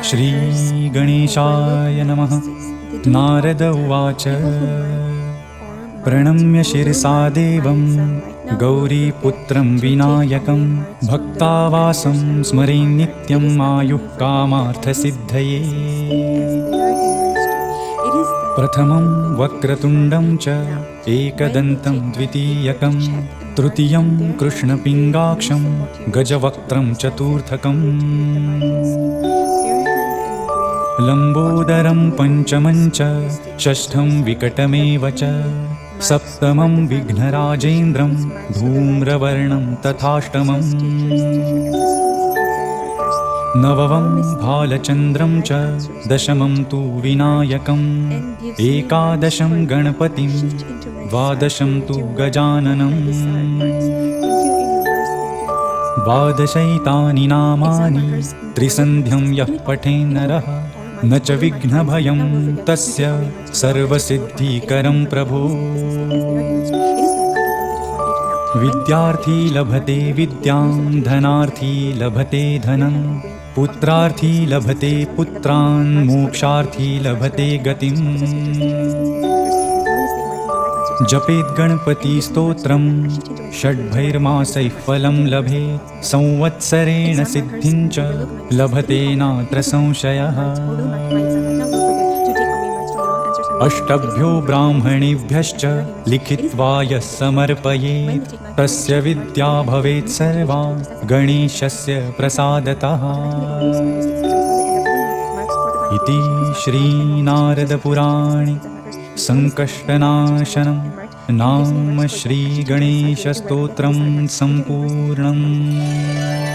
श्रीगणेशाय नमः। नारद उवाच प्रणम्य शिरसा देवं गौरीपुत्रं विनायकं भक्तावासं स्मरे नित्यम् आयुः कामार्थसिद्धये। प्रथमं वक्रतुण्डं च एकदन्तं द्वितीयकं तृतीयं कृष्णपिङ्गाक्षं गजवक्त्रं चतुर्थकम् लम्बोदरं पञ्चमं च षष्ठं विकटमेव च सप्तमं विघ्नराजेन्द्रं धूम्रवर्णं तथाष्टमम् नवमं भालचन्द्रं च दशमं तु विनायकम् एकादशं गणपतिं द्वादशं तु गजाननम् द्वादशैतानि नामानि त्रिसन्ध्यं यः पठेन्नरः न च विघ्नभयं तस्य सर्वसिद्धिकरं प्रभो। विद्यार्थी लभते विद्यां धनार्थी लभते धनं पुत्रार्थी लभते पुत्रान् मोक्षार्थी लभते गतिम्। जपेत् गणपतिस्तोत्रं षड्भैर्मासैः फलं लभेत् संवत्सरेण सिद्धिं च लभते नात्र संशयः। अष्टभ्यो ब्राह्मणेभ्यश्च लिखित्वा यः समर्पयेत् तस्य विद्या भवेत् सर्वा गणेशस्य प्रसादतः। इति श्रीनारदपुराणे संकष्टनाशनं नाम श्रीगणेशस्तोत्रं सम्पूर्णम्।